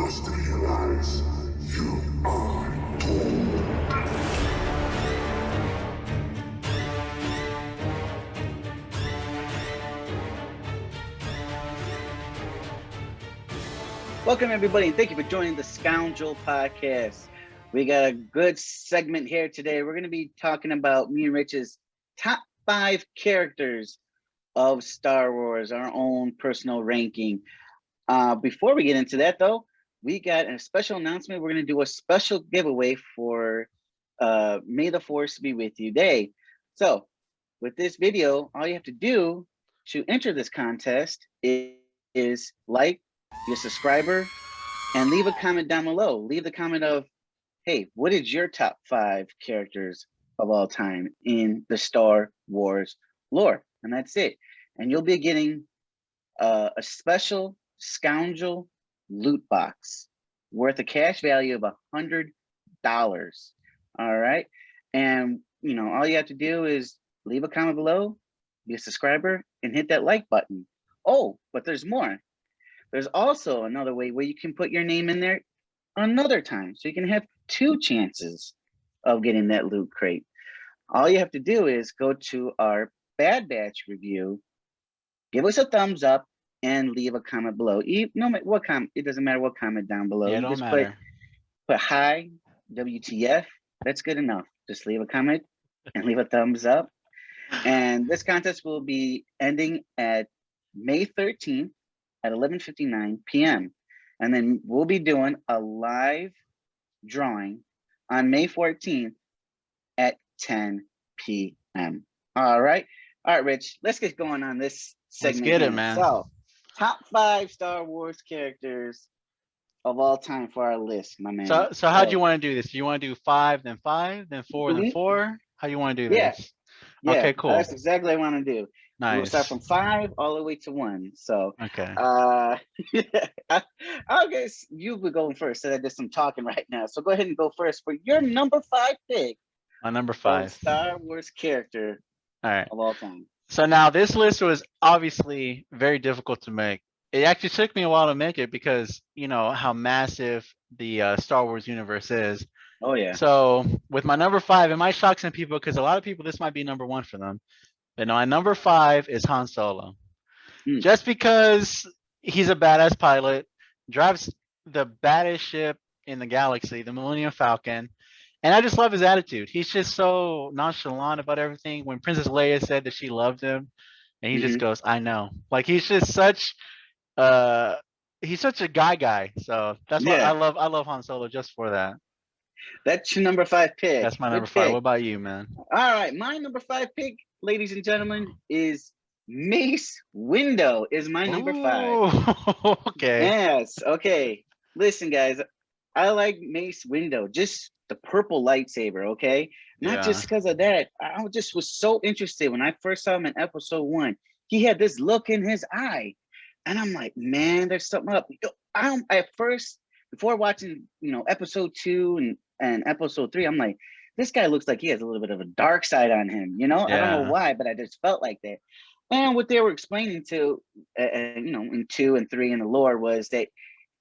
must realize you are doomed. Welcome, everybody, and thank you for joining the Scoundrel Podcast. We got a good segment here today. We're going to be talking about me and Rich's top 5 characters of Star Wars, our own personal ranking. Before we get into that, though, we got a special announcement. We're going to do a special giveaway for May the Force Be With You Day. So, with this video, all you have to do to enter this contest is like, be a subscriber, and leave a comment down below. Leave the comment of, hey, what is your top 5 characters of all time in the Star Wars lore? And that's it. And you'll be getting a special Scoundrel loot box worth a cash value of $100. All right. And, all you have to do is leave a comment below, be a subscriber, and hit that like button. Oh, but there's more. There's also another way where you can put your name in there another time. So you can have 2 chances of getting that loot crate. All you have to do is go to our Bad Batch review, give us a thumbs up, and leave a comment below. No matter what comment, it doesn't matter what comment down below. Yeah, you don't just matter. put hi, WTF. That's good enough. Just leave a comment and leave a thumbs up. And this contest will be ending at May 13th at 11:59 p.m. And then we'll be doing a live drawing on May 14th at 10 p.m. All right, Rich, let's get going on this segment. Let's get here. it, man. So, top 5 Star Wars characters of all time for our list, my man. So how do you want to do this? Do you want to do 5, then 5, then 4, then 4? How do you want to do this? Yeah, okay, cool. That's exactly what I want to do. Nice. We'll start from 5 all the way to 1. So, okay. I guess you be going first. So I did some talking right now. So go ahead and go first for your number 5 pick. My number 5 Star Wars character of all time. So now this list was obviously very difficult to make. It actually took me a while to make it because you know how massive the Star Wars universe is. Oh yeah. So with my number 5, it might shock some people because a lot of people this might be number 1 for them. But no, my number 5 is Han Solo. Just because he's a badass pilot, drives the baddest ship in the galaxy, the Millennium Falcon. And I just love his attitude. He's just so nonchalant about everything. When Princess Leia said that she loved him, and he just goes, I know. Like he's just such he's such a guy. So that's why I love Han Solo just for that. That's your number 5 pick. That's my number 5. What about you, man? All right. My number 5 pick, ladies and gentlemen, is Mace Windu is my number 5. Okay. Yes. Okay. Listen, guys, I like Mace Windu, just the purple lightsaber. Okay, not just because of that. I just was so interested when I first saw him in episode 1. He had this look in his eye, and I'm like, man, there's something up. At first, before watching, episode 2 and episode 3, I'm like, this guy looks like he has a little bit of a dark side on him. I don't know why, but I just felt like that. And what they were explaining to, in 2 and 3 in the lore was that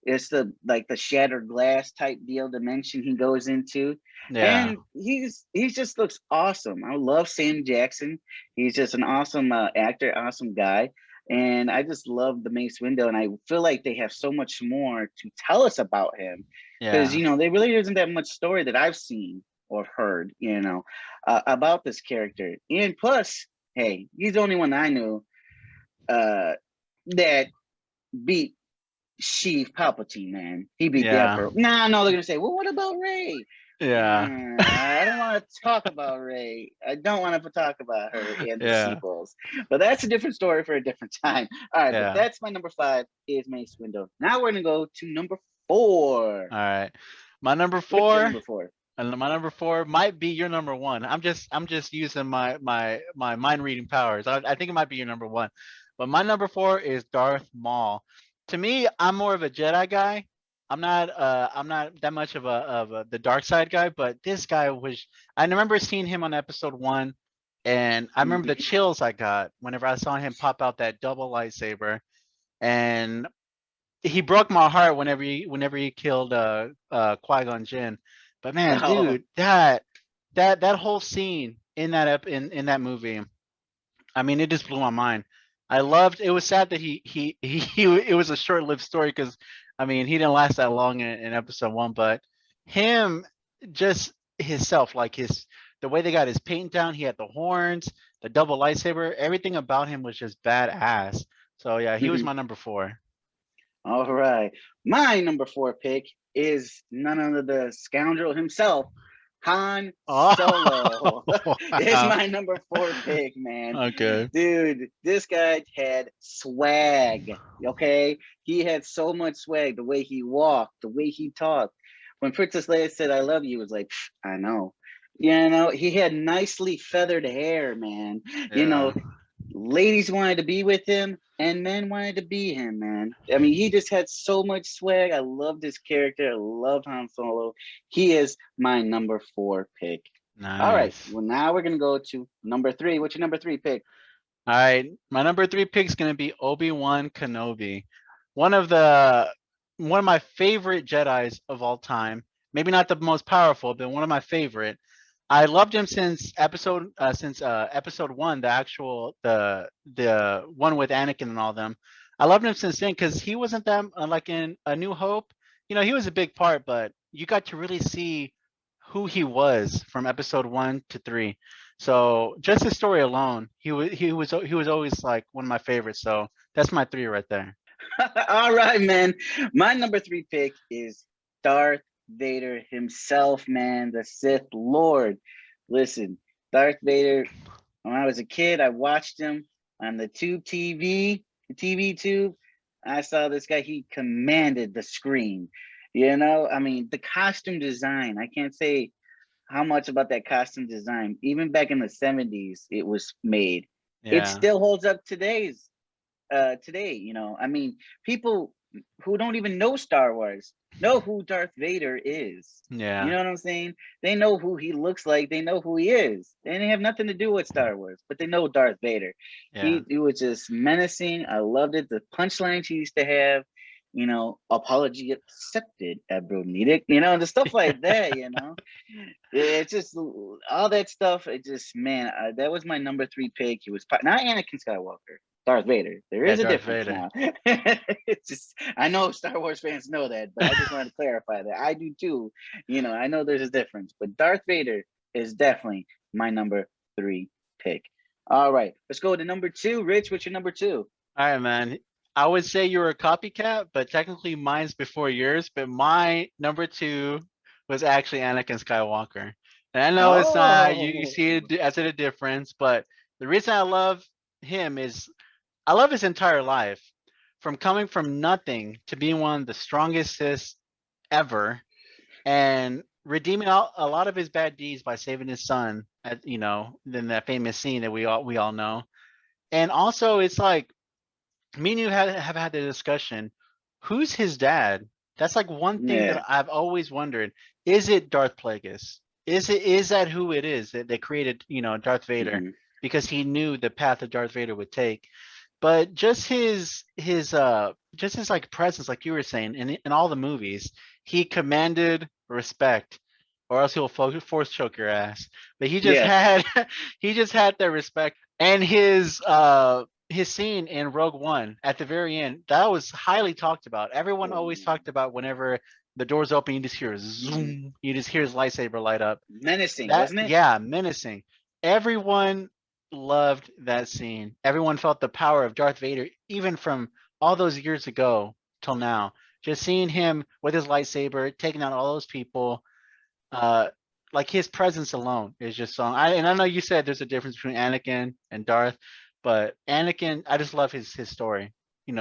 it's the shattered glass type deal dimension he goes into. Yeah. And he just looks awesome. I love Sam Jackson. He's just an awesome actor, awesome guy. And I just love the Mace Windu. And I feel like they have so much more to tell us about him. Because, there really isn't that much story that I've seen or heard, about this character. And plus, hey, he's the only one I knew that beat Sheev Palpatine, man. He beat the Emperor. No, they're gonna say, well, what about Rey? Yeah. I don't want to talk about Rey. I don't want to talk about her in the sequels. But that's a different story for a different time. All right, but that's my number 5 is Mace Windu. Now we're gonna go to number 4. All right. My number 4. Number 4. And my number 4 might be your number 1. I'm just using my mind reading powers. I think it might be your number 1. But my number 4 is Darth Maul. To me, I'm more of a Jedi guy. I'm not that much of the dark side guy, but this guy was. I remember seeing him on episode 1, and I remember the chills I got whenever I saw him pop out that double lightsaber, and he broke my heart whenever he killed Qui-Gon Jinn. But man, Oh, dude, that whole scene in in that movie, I mean, it just blew my mind. I loved. It was sad that he it was a short-lived story because I mean he didn't last that long in episode one, but him just himself, like his the way they got his paint down, he had the horns, the double lightsaber, everything about him was just badass. So yeah, he was mhm. my number four. All right. My number four pick is none other the scoundrel himself, Han Oh Solo. Is wow. my number four pick, man. Okay. Dude, this guy had swag. Okay, he had so much swag. The way he walked, the way he talked. When Princess Leia said "I love you," it was like, I know. You know, he had nicely feathered hair, man. You Yeah. know, ladies wanted to be with him and men wanted to be him, man. I mean, he just had so much swag. I loved his character. I loved Han Solo. He is my number four pick. All right, Nice. well, now we're gonna go to number three. What's your number three pick? All right, my number three pick is gonna be Obi-Wan Kenobi, one of the one of my favorite Jedi's of all time. Maybe not the most powerful, but one of my favorite. I loved him since episode one, the actual the one with Anakin and all them. I loved him since then because he wasn't that like in A New Hope. You know, he was a big part, but you got to really see who he was from episode one to three. So just the story alone, he was always like one of my favorites. So that's my three right there. All right, man. My number three pick is Darth Vader himself, man, the Sith Lord. Listen, Darth Vader, when I was a kid, I watched him on the tube TV, the TV tube. I saw this guy, he commanded the screen. You know, I mean, the costume design, I can't say how much about that costume design. Even back in the 70s, it was made. It Yeah, still holds up today. You know, I mean, people who don't even know Star Wars know who Darth Vader is. You yeah, know what I'm saying? They know who he looks like. They know who he is. And they have nothing to do with Star Wars, but they know Darth Vader. yeah. He was just menacing. I loved it. The punchlines he used to have. You know, apology accepted, Abronidic. You know, the stuff like that. You know, it's just all that stuff. It just man, that was my number three pick. He was not Anakin Skywalker, Darth Vader. There Yeah, is a Darth difference Vader. now. It's just I know Star Wars fans know that, but I just wanted to clarify that. I do too. You know, I know there's a difference, but Darth Vader is definitely my number three pick. All right, let's go to number two. Rich, what's your number two? All right, man. I would say you were a copycat, but technically mine's before yours. But my number two was actually Anakin Skywalker. And I know it's not you Oh, see it as a difference, but the reason I love him is I love his entire life, from coming from nothing to being one of the strongest Sith ever, and redeeming a lot of his bad deeds by saving his son. At in that famous scene that we all know. And also, it's like me and you have had the discussion. Who's his dad? That's like one thing yeah. that I've always wondered. Is it Darth Plagueis? Is that who it is that created Darth Vader? Hmm. Because he knew the path that Darth Vader would take. But just his like presence, like you were saying, in all the movies, he commanded respect, or else he'll force choke your ass. But he just Yeah. had he just had that respect. And his scene in Rogue One at the very end, that was highly talked about. Everyone always talked about whenever the doors open, you just hear zoom, you just hear his lightsaber light up. Menacing, That, wasn't it? yeah, menacing. Everyone loved that scene. Everyone felt the power of Darth Vader, even from all those years ago till now. Just seeing him with his lightsaber, taking out all those people, uh, like his presence alone is just so. And I know you said there's a difference between Anakin and Darth, but Anakin, I just love his story.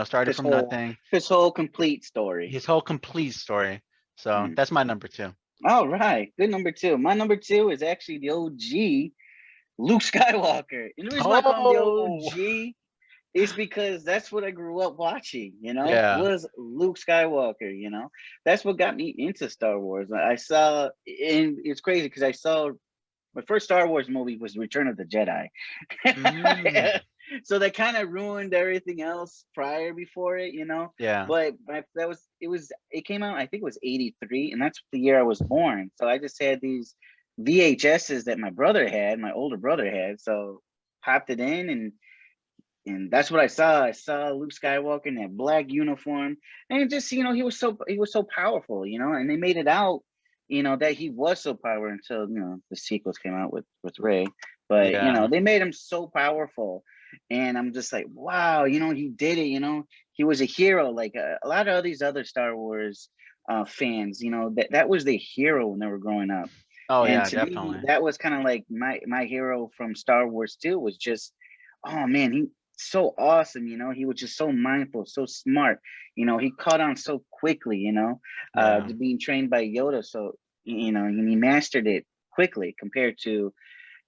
Started His from whole nothing, his whole complete story. his whole complete story. So Mm. that's my number two. All right, good number two. My number two is actually the OG Luke Skywalker. And the reason why I call him the Oh, OG is because that's what I grew up watching, yeah. was Luke Skywalker, That's what got me into Star Wars. I saw, and it's crazy because I saw my first Star Wars movie was Return of the Jedi. Mm. So that kind of ruined everything else prior before it, you know. Yeah. But it came out, I think it was 83, and that's the year I was born. So I just had these VHSs that my brother had, my older brother had. So popped it in, and that's what I saw. I saw Luke Skywalker in that black uniform, and just, you know, he was so powerful, you know, and they made it out, you know, that he was so powerful until, you know, the sequels came out with Ray. But you know, Yeah. they made him so powerful, and I'm just like, wow, you know, he did it. You know, he was a hero. Like a lot of these other Star Wars fans, you know, that was the hero when they were growing up. Oh And yeah, to me, definitely. that was kind of like my hero from Star Wars too. Was just, oh man, he so awesome. You know, he was just so mindful, so smart. You know, he caught on so quickly. You know, Yeah. being trained by Yoda, so you know, and he mastered it quickly compared to,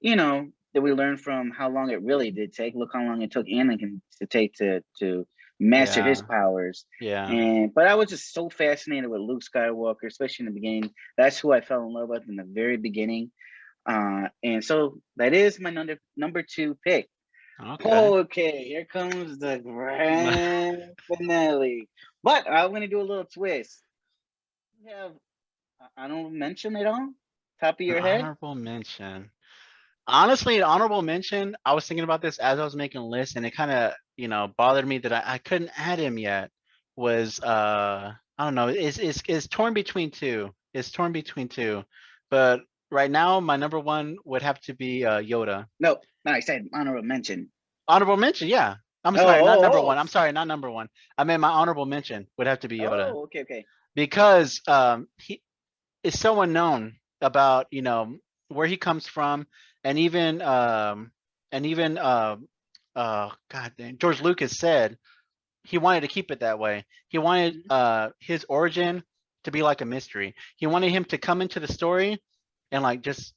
you know, that we learned from how long it really did take. Look how long it took Anakin to take to master his Yeah. powers. Yeah. And but I was just so fascinated with Luke Skywalker, especially in the beginning. That's who I fell in love with in the very beginning. And so that is my number two pick. Okay. Okay, here comes the grand finale. But I'm gonna do a little twist. You have I don't mention it all? Top of An your head? honorable mention. Honestly, an honorable mention, I was thinking about this as I was making a list, and it kind of, bothered me that I couldn't add him yet. Was I don't know, it's torn between two. It's torn between two. But right now my number one would have to be Yoda. No, no, I said honorable mention. Honorable mention, yeah. I'm Oh, sorry, not number oh, one. I'm sorry, not number one. I meant my honorable mention would have to be Yoda. okay, okay. Because he is so unknown about, where he comes from, and even God dang, George Lucas said he wanted to keep it that way. He wanted his origin to be like a mystery. He wanted him to come into the story and like just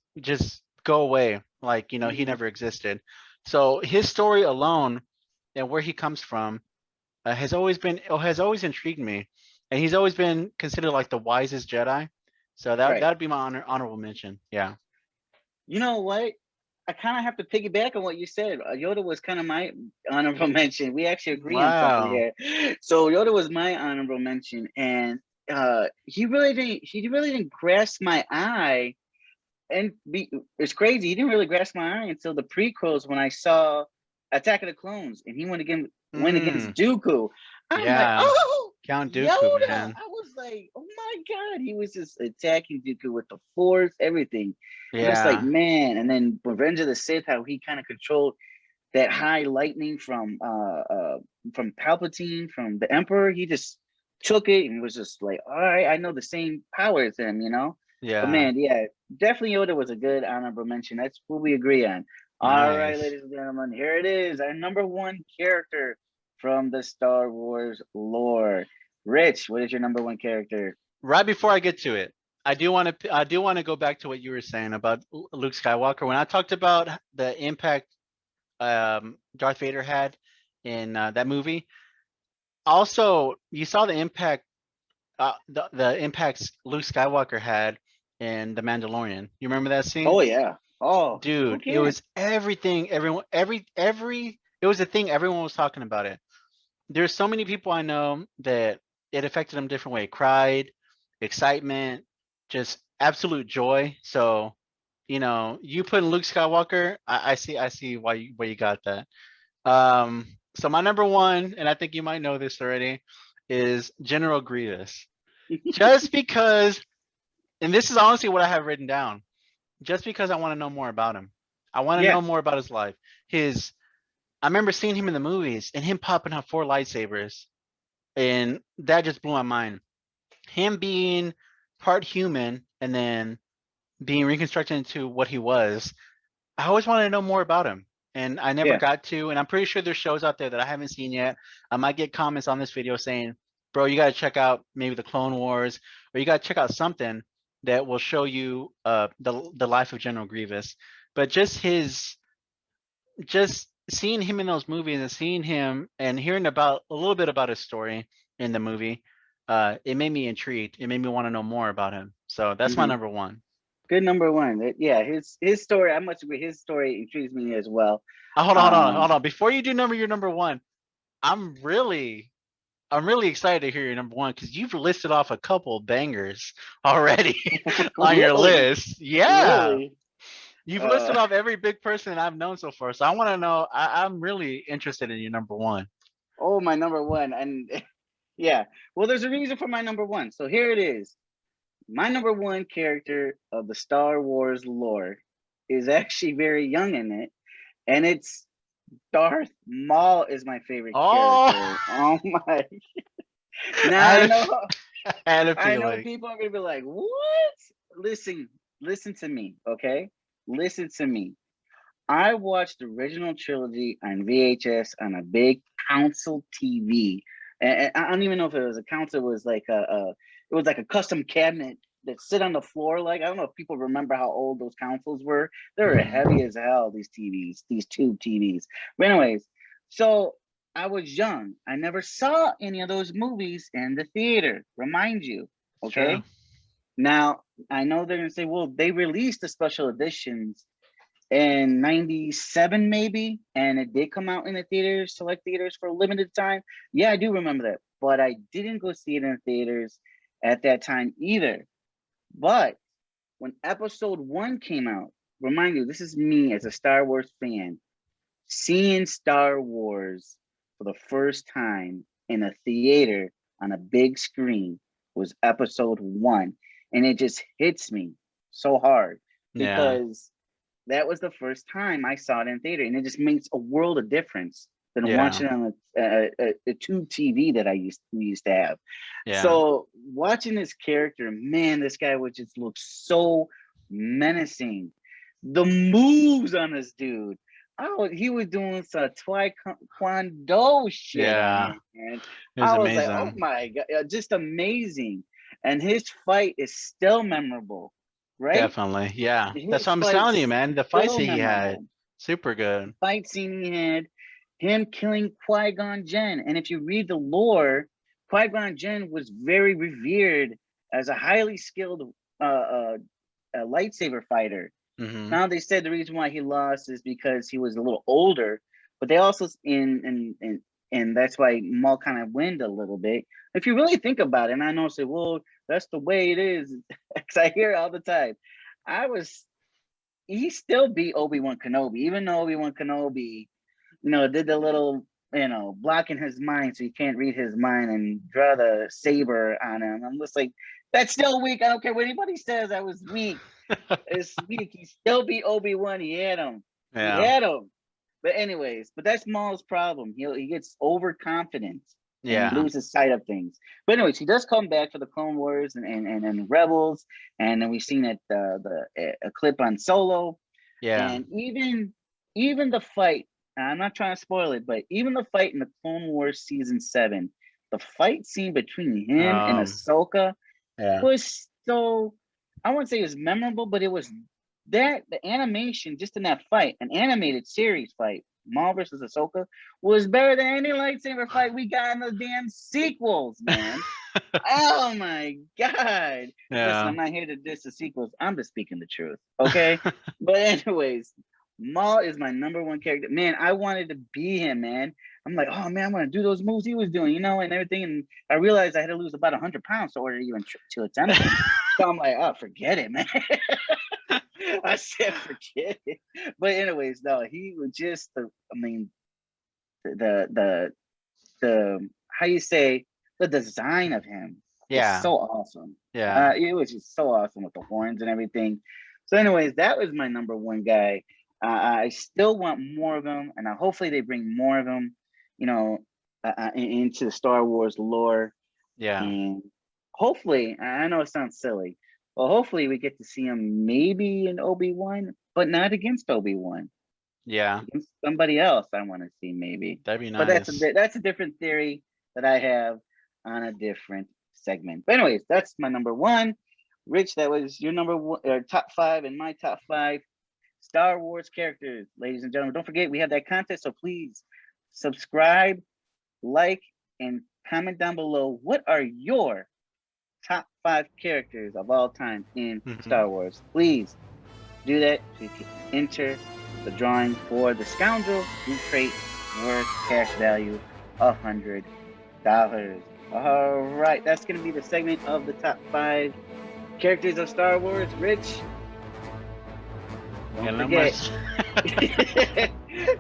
go away, like, he Mm-hmm. never existed. So his story alone and where he comes from has always intrigued me, and he's always been considered like the wisest Jedi. So Right. that'd be my honorable mention. Yeah. You know what? I kind of have to piggyback on what you said. Yoda was kind of my honorable mention. We actually agree on something Wow. here. So Yoda was my honorable mention, and he really didn't grasp my eye. And it's crazy. He didn't really grasp my eye until the prequels when I saw Attack of the Clones, and he went against Mm, Dooku. I'm like, yeah. oh, Count Yoda! Dooku, man. I was like, oh my god, he was just attacking Dooku with the Force, everything. I'm just like, Yeah. man. And then Revenge of the Sith, how he kind of controlled that high lightning from Palpatine, from the Emperor. He just took it and was just like, all right, I know the same power as him, you know. But Yeah. man, yeah, definitely Yoda was a good honorable mention. That's what we agree on. All right, Nice. ladies and gentlemen, here it is, our number one character from the Star Wars lore. Rich, what is your number one character? Right before I get to it, I do want to go back to what you were saying about Luke Skywalker. When I talked about the impact Darth Vader had in that movie, also you saw the impact the impacts Luke Skywalker had in The Mandalorian. You remember that scene? Oh yeah. Oh, who Dude, it can? was everything everyone every it was a thing everyone was talking about it. There's so many people I know that it affected them different way. Cried, excitement, just absolute joy. So, you put in Luke Skywalker, I see why you got that. So my number one, and I think you might know this already, is General Grievous. Just because, and this is honestly what I have written down, just because I want to know more about him. I want to Yeah. know more about his life. I remember seeing him in the movies and him popping out 4 lightsabers, and that just blew my mind. Him being part human and then being reconstructed into what he was, I always wanted to know more about him, and I never Yeah. got to. And I'm pretty sure there's shows out there that I haven't seen yet. I might get comments on this video saying, "Bro, you got to check out maybe the Clone Wars, or you got to check out something that will show you the life of General Grievous." But just seeing him in those movies and seeing him and hearing about a little bit about his story in the movie, it made me intrigued. It made me want to know more about him. So that's my Hmm. number one. Good number one. Yeah, his story. I must agree. His story intrigues me as well. Hold on, hold on, hold Um, on. Before you do your number one, I'm really I'm really excited to hear your number one because you've listed off a couple bangers already on your really, list. Yeah. really. You've listed Uh, off every big person I've known so far. So I want to know, I'm really interested in your number one. oh, my number one, and yeah. Well, there's a reason for my number one. So here it is. My number one character of the Star Wars lore is actually very young in it, and it's Darth Maul is my favorite Oh, character. Oh my! Now I I had know, a, I had a I know feeling. people are gonna be like, "What?" Listen, listen to me, okay? Listen to me. I watched the original trilogy on VHS on a big console TV, and I don't even know if it was a console. It was like it was like a custom cabinet that sit on the floor. Like I don't know if people remember how old those consoles were. They were heavy as hell. These TVs, these tube TVs. But anyways, so I was young. I never saw any of those movies in the theater. Remind you, True. okay? Now I know they're gonna say, well, they released the special editions in 97 maybe, and it did come out in the theaters, select theaters for a limited time. Yeah, I do remember that, but I didn't go see it in the theaters at that time either. But when episode one came out, remind you, this is me as a Star Wars fan seeing Star Wars for the first time in a theater on a big screen was episode one, and it just hits me so hard Yeah. because that was the first time I saw it in theater, and it just makes a world of difference than Yeah. watching it on a tube TV that we used to have. Yeah. So watching this character, man, this guy would just look so menacing. The moves on this dude. Oh, he was doing some taekwondo shit on Yeah. it, and It was I was like, "Oh amazing. my god, just amazing!" And his fight is still memorable, right? Definitely. Yeah. That's His what I'm telling you, fight's man. The fights still that he had, memorable. super good. Fight scene he had, him killing Qui-Gon Jinn. And if you read the lore, Qui-Gon Jinn was very revered as a highly skilled lightsaber fighter. Hmm. Now they said the reason why he lost is because he was a little older, but they also and that's why Maul kind of winned a little bit. If you really think about it, and I know say, well, that's the way it is, because I hear it all the time. I was he still beat Obi-Wan Kenobi, even though Obi-Wan Kenobi, did the little, blocking his mind so you can't read his mind and draw the saber on him. I'm just like, that's still weak. I don't care what anybody says. I was weak. It's weak. He still beat Obi-Wan. He had him. He Yeah. had him. But anyways, that's Maul's problem. He gets overconfident and he Yeah. loses sight of things. But anyways, he does come back for the Clone Wars and Rebels, and then we've seen it a clip on Solo, Yeah. and even the fight. I'm not trying to spoil it, but even the fight in the Clone Wars season 7, the fight scene between him and Um, Ahsoka yeah. was so, I wouldn't say it was memorable, but it was that the animation just in that fight, an animated series fight, Maul versus Ahsoka, was better than any lightsaber fight we got in the damn sequels, man. Oh my god! Listen, Yeah. I'm not here to diss the sequels. I'm just speaking the truth, okay? But anyways, Maul is my number one character. Man, I wanted to be him, man. I'm like, oh man, I'm gonna do those moves he was doing, and everything. And I realized I had to lose about 100 pounds to order even to attempt them. So I'm like, oh, forget it, man. I said, forget it. But anyways, no, he was just I mean, the how you say the design of him was Yeah. so awesome. Yeah. It was just so awesome with the horns and everything. So, anyways, that was my number one guy. I still want more of them, and hopefully they bring more of them, into the Star Wars lore. Yeah. And hopefully, I know it sounds silly, but hopefully we get to see him maybe in Obi-Wan, but not against Obi-Wan, Yeah. against somebody else. I want to see maybe, That'd be but nice. that's a different theory that I have on a different segment. But anyways, that's my number one. Rich, that was your number one, top five, and my top five Star Wars characters, ladies and gentlemen. Don't forget we have that contest, so please subscribe, like, and comment down below. What are your top 5 characters of all time in Mhm. Star Wars. Please do that so you can enter the drawing for the Scoundrel Loot Crate worth cash value $100. All right, that's going to be the segment of the top 5 characters of Star Wars. Rich, Yeah, don't no forget. much-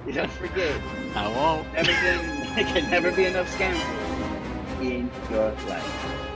You don't forget. I won't. There can never be enough scoundrels in your life.